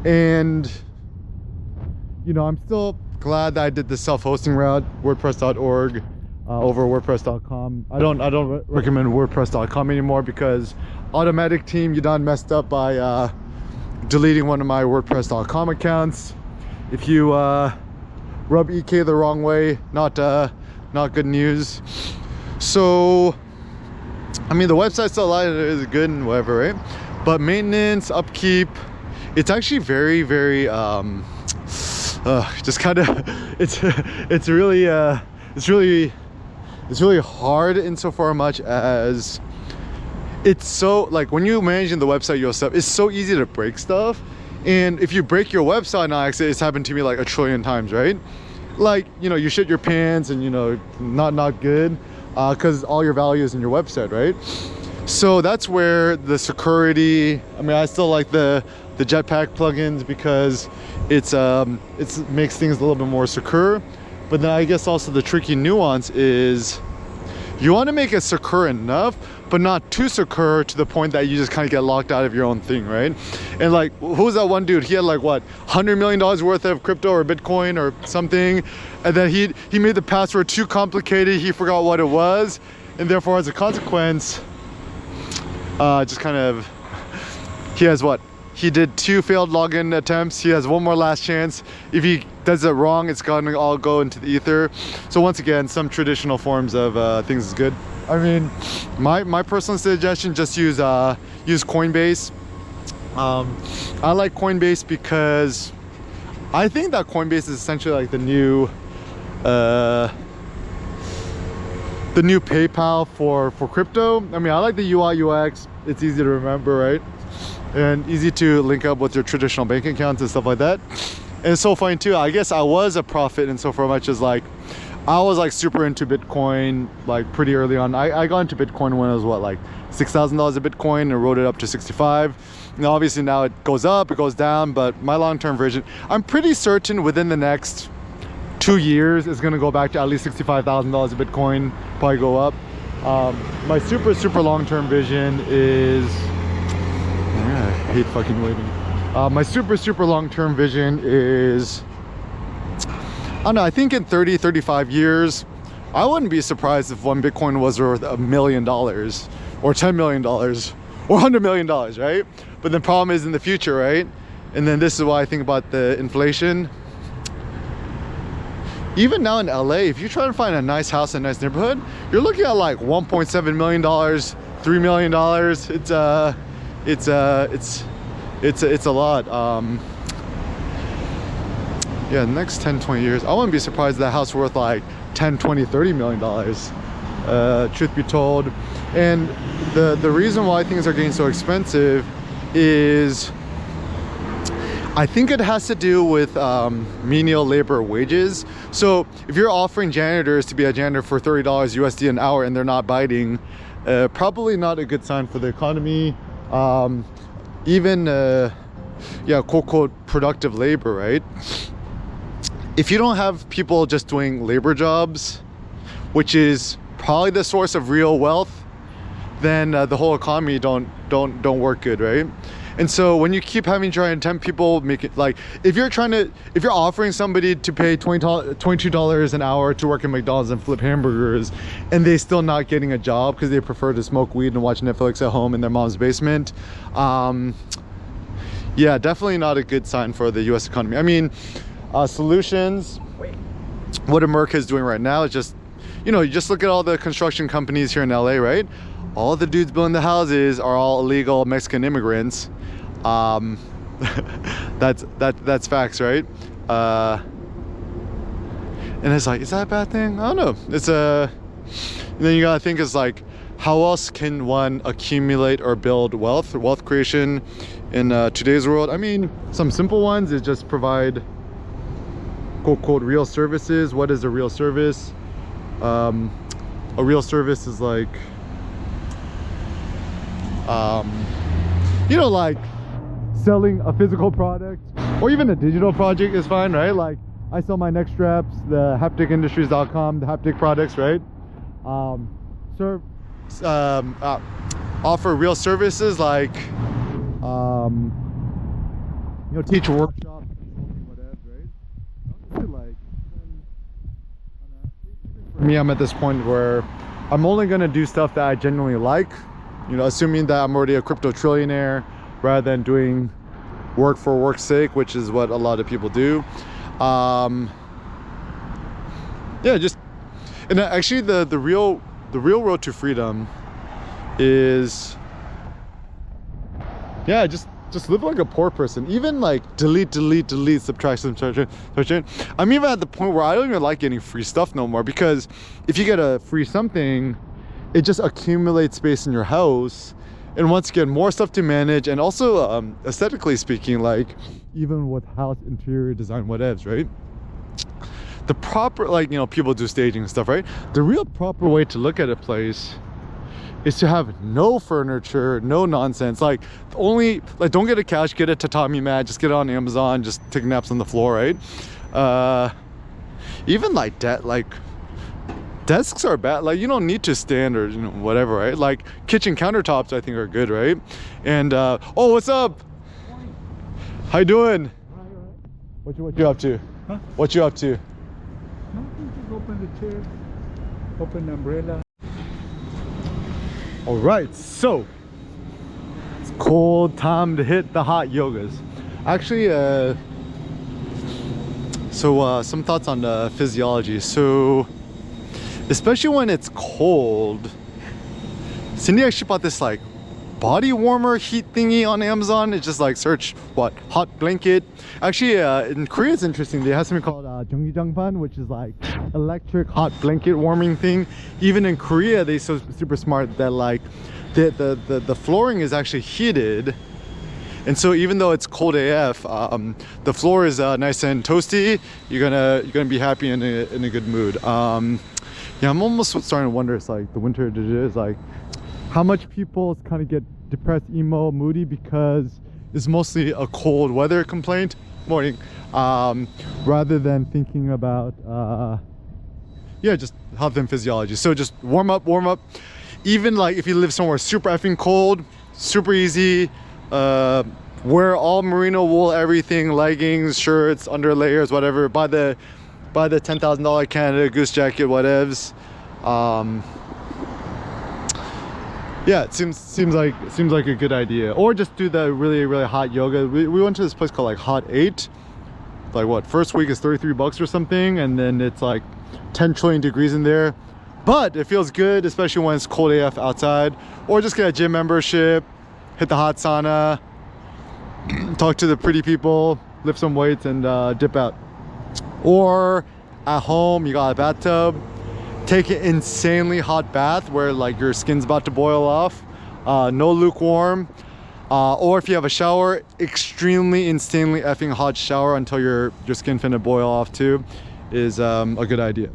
And, you know, I'm still glad that I did the self-hosting route, WordPress.org over WordPress.com. I don't recommend WordPress.com anymore because Automatic Team, you done messed up by deleting one of my WordPress.com accounts. If you rub EK the wrong way, not good news. So I mean, the website still is good and whatever, right? But maintenance, upkeep, it's actually very, very just kind of it's really hard insofar much as it's so, like, when you're managing the website yourself, it's so easy to break stuff. And if you break your website on accident, it's happened to me like a trillion times, right? Like, you know, you shit your pants and, you know, not good, because all your value is in your website, right? So that's where the security, I mean, I still like the Jetpack plugins because it's makes things a little bit more secure. But then I guess also the tricky nuance is you want to make it secure enough, but not too secure to the point that you just kind of get locked out of your own thing, right? And like, who's that one dude? He had like, what, $100 million worth of crypto or Bitcoin or something, and then he made the password too complicated. He forgot what it was, and therefore as a consequence, just kind of, he has what? He did 2 failed login attempts. He has 1 more last chance. If he does it wrong, it's gonna all go into the ether. So once again, some traditional forms of things is good. I mean, my personal suggestion, just use Coinbase. I like Coinbase because I think that Coinbase is essentially like the new PayPal for crypto. I mean, I like the UI UX. It's easy to remember, right? And easy to link up with your traditional bank accounts and stuff like that. And it's so funny too, I guess I was a prophet in so far much as like, I was like super into Bitcoin like pretty early on. I got into Bitcoin when it was what, like $6,000 a Bitcoin, and rode it up to 65. Now obviously now it goes up, it goes down, but my long-term vision, I'm pretty certain within the next 2 years it's gonna go back to at least $65,000 a Bitcoin, probably go up. My super long-term vision is, I hate fucking waiting. My super long-term vision is, I don't know, I think in 30-35 years, I wouldn't be surprised if one Bitcoin was worth $1 million or $10 million or $100 million, right? But the problem is in the future, right? And then this is why I think about the inflation. Even now in LA, if you try to find a nice house in a nice neighborhood, you're looking at like $1.7 million, $3 million. It's a lot. Yeah, the next 10-20 years, I wouldn't be surprised if that house worth like 10, 20, 30 million dollars, truth be told. And the reason why things are getting so expensive is, I think it has to do with menial labor wages. So if you're offering janitors to be a janitor for $30 USD an hour and they're not biting, probably not a good sign for the economy. Even yeah, quote productive labor, right? If you don't have people just doing labor jobs, which is probably the source of real wealth, then the whole economy don't work good, right? And so when you keep having trying to tempt people, make it like, if you're offering somebody to pay $22 an hour to work at McDonald's and flip hamburgers, and they still not getting a job because they prefer to smoke weed and watch Netflix at home in their mom's basement, yeah, definitely not a good sign for the US economy. I mean, solutions, what America is doing right now is just, you know, you just look at all the construction companies here in LA, right? All the dudes building the houses are all illegal Mexican immigrants. That's facts, right? And it's like, is that a bad thing? I don't know. It's and then you gotta think, is like, how else can one accumulate or build wealth creation in today's world? I mean, some simple ones is just provide quote real services. What is a real service? A real service is like, you know, like selling a physical product, or even a digital project is fine, right? Like I sell my neck straps, the hapticindustries.com, the haptic products, right? Offer real services like, you know, teach workshops, whatever, right? Like, for me, I'm at this point where I'm only gonna do stuff that I genuinely like, you know, assuming that I'm already a crypto trillionaire, rather than doing work for work's sake, which is what a lot of people do. Yeah, just, and actually the real road to freedom is, yeah, just live like a poor person. Even like delete, subtract. I'm even at the point where I don't even like getting free stuff no more, because if you get a free something, it just accumulates space in your house, and once again, more stuff to manage. And also aesthetically speaking, like even with house interior design whatevs, right, the proper, like, you know, people do staging and stuff, right? The real proper way to look at a place is to have no furniture, no nonsense. Like, only, like, don't get a couch, get a tatami mat, just get it on Amazon, just take naps on the floor, right? Even like that, like desks are bad. Like, you don't need to stand or, you know, whatever, right? Like kitchen countertops I think are good, right? And oh, what's up? How you doing? What you up to? Huh? What you up to? Nothing, just open the chair, open the umbrella. All right, so it's cold time to hit the hot yogas. Actually, some thoughts on physiology. So, especially when it's cold, Cindy actually bought this like body warmer heat thingy on Amazon. It's just like search what hot blanket. Actually, in Korea it's interesting. They have something called Jangpan, which is like electric hot blanket warming thing. Even in Korea, they so super smart that like the flooring is actually heated, and so even though it's cold AF, the floor is nice and toasty. You're gonna be happy and in a good mood. Yeah, I'm almost starting to wonder. It's like the winter is like how much people kind of get depressed, emo, moody because it's mostly a cold weather complaint. Morning. Rather than thinking about yeah, just health and physiology. So just warm up. Even like if you live somewhere super effing cold, super easy. Wear all merino wool, everything, leggings, shirts, under layers, whatever. Buy the $10,000 Canada Goose jacket, whatevs. Yeah, it seems like a good idea. Or just do the really hot yoga. We went to this place called like Hot 8. Like what, first week is $33 or something, and then it's like 10 trillion degrees in there. But it feels good, especially when it's cold AF outside. Or just get a gym membership, hit the hot sauna, talk to the pretty people, lift some weights, and dip out. Or at home, you got a bathtub, take an insanely hot bath where like your skin's about to boil off. No lukewarm. Or if you have a shower, extremely insanely effing hot shower until your skin finna boil off too is a good idea.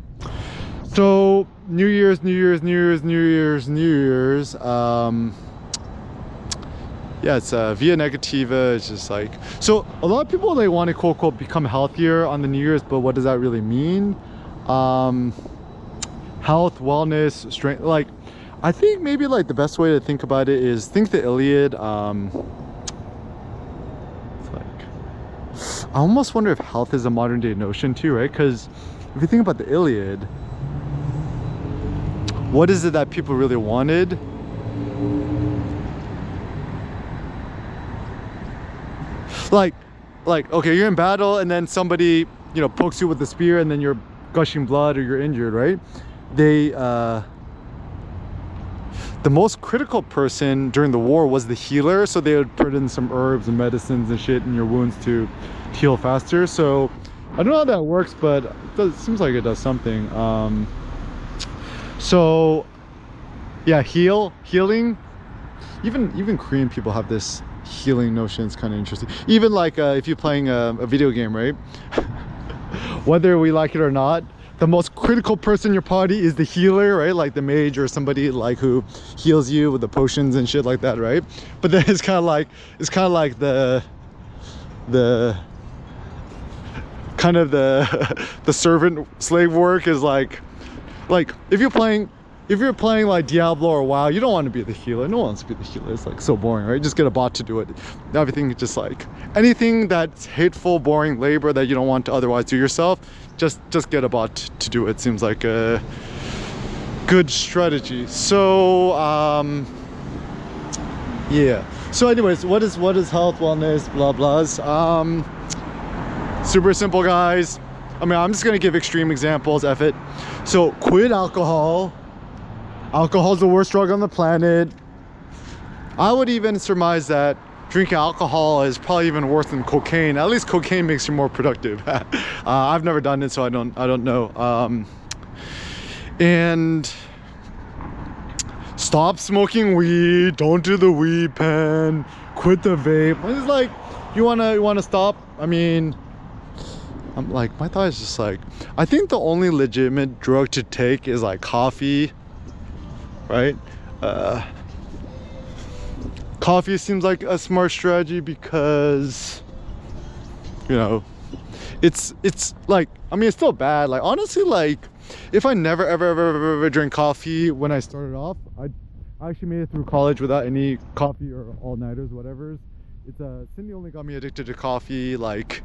So New Year's, yeah, it's via negativa. It's just like, so a lot of people, they want to quote become healthier on the New Year's, but what does that really mean? Health, wellness, strength. Like, I think maybe like the best way to think about it is think the Iliad. It's like, I almost wonder if health is a modern day notion too, right? Because if you think about the Iliad, what is it that people really wanted? Like okay, you're in battle and then somebody, you know, pokes you with a spear and then you're gushing blood or you're injured, right? The most critical person during the war was the healer, so they would put in some herbs and medicines and shit in your wounds to heal faster. So I don't know how that works, but it seems like it does something. So yeah, healing. Even Korean people have this healing notion. It's kind of interesting. Even like if you're playing a video game, right? Whether we like it or not, the most critical person in your party is the healer, right? Like the mage or somebody like who heals you with the potions and shit like that, right? But then it's kind of like the kind of the servant slave work is like if you're playing like Diablo or WoW, you don't want to be the healer. No one wants to be the healer. It's like so boring, right? Just get a bot to do it. Everything is just like anything that's hateful, boring labor that you don't want to otherwise do yourself, just get a bot to do it. Seems like a good strategy. So yeah. So anyways, what is health, wellness, blah blahs? Super simple, guys. I mean, I'm just gonna give extreme examples, F it. So quit alcohol. Alcohol's the worst drug on the planet. I would even surmise that drinking alcohol is probably even worse than cocaine. At least cocaine makes you more productive. I've never done it, so I don't know. And stop smoking weed. Don't do the weed pen. Quit the vape. It's like, you wanna stop? I mean, I'm like, my thought is just like, I think the only legitimate drug to take is like coffee, right? Coffee seems like a smart strategy because, you know, it's like, I mean, it's still bad. Like, honestly, like, if I never ever drink coffee when I started off, I actually made it through college without any coffee or all-nighters, whatever's. It's Cindy only got me addicted to coffee like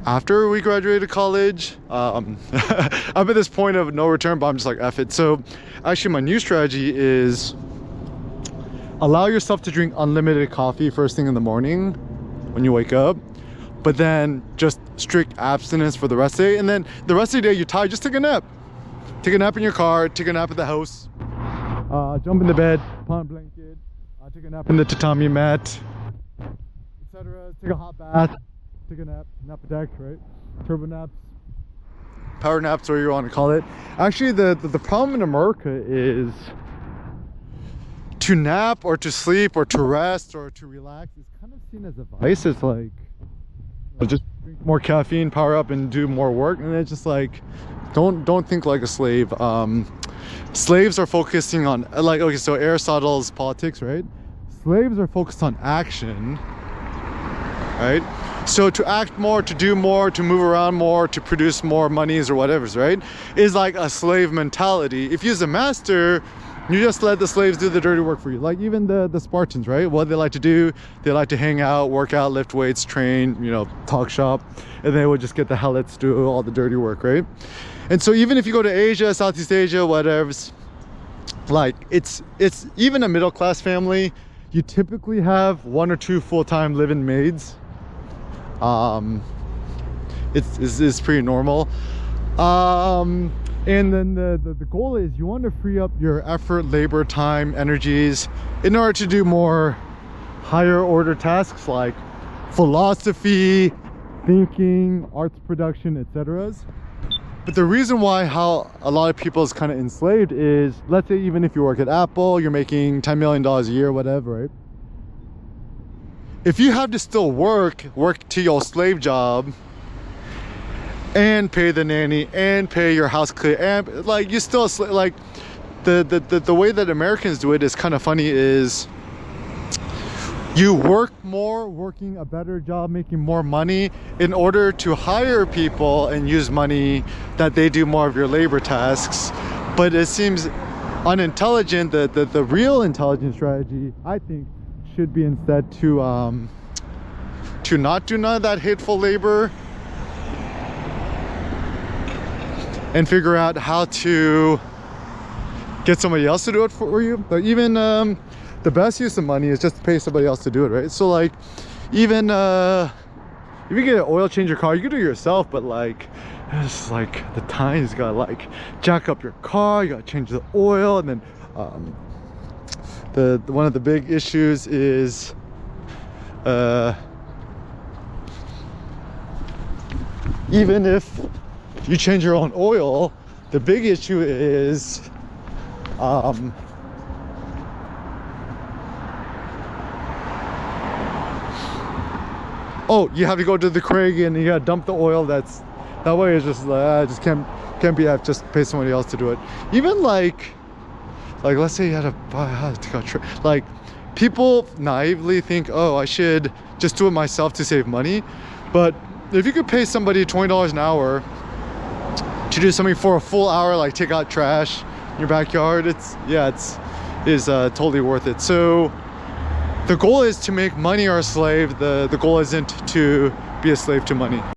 after we graduated college. I'm at this point of no return, but I'm just like, F it. So actually my new strategy is allow yourself to drink unlimited coffee first thing in the morning when you wake up, but then just strict abstinence for the rest of the day. And then the rest of the day you're tired, just take a nap. Take a nap in your car, take a nap at the house, jump in the bed, put on a blanket, take a nap in the tatami mat, etc. Take a hot bath, take a nap, nap attack, right? Turbo naps, power naps, whatever you want to call it. Actually, the problem in America is to nap or to sleep or to rest or to relax is kind of seen as a vice. It's like, just drink more caffeine, power up, and do more work. And it's just like, don't think like a slave. Slaves are focusing on, like, okay, so Aristotle's Politics, right? Slaves are focused on action, right? So to act more, to do more, to move around more, to produce more monies or whatever's, right, is like a slave mentality. If you're the master, you just let the slaves do the dirty work for you. Like even the Spartans, right? What they like to do, they like to hang out, work out, lift weights, train, you know, talk shop, and they would just get the helots to do all the dirty work, right? And so even if you go to Asia, Southeast Asia, whatever's, like it's even a middle-class family, you typically have 1 or 2 full-time live-in maids. It's pretty normal. And then the goal is you want to free up your effort, labor, time, energies in order to do more higher order tasks like philosophy, thinking, arts production, etc. But the reason why how a lot of people is kind of enslaved is, let's say even if you work at Apple, you're making $10 million a year, whatever, right? If you have to still work to your slave job and pay the nanny and pay your house clear, and like you still like the way that Americans do it is kind of funny, is you work more, working a better job, making more money in order to hire people and use money that they do more of your labor tasks. But it seems unintelligent. The real intelligent strategy, I think, should be instead to not do none of that hateful labor and figure out how to get somebody else to do it for you. But even the best use of money is just to pay somebody else to do it, right? So like even if you get an oil change your car, you can do it yourself, but like it's like the time you gotta like jack up your car, you gotta change the oil, and then one of the big issues is even if you change your own oil, the big issue is oh, you have to go to the Craig and you gotta dump the oil. That way it's just just can't be, I have to just pay somebody else to do it. Even like let's say you had to buy like people naively think, oh, I should just do it myself to save money. But if you could pay somebody $20 an hour to do something for a full hour, like take out trash in your backyard, it's totally worth it. So the goal is to make money our slave. The goal isn't to be a slave to money.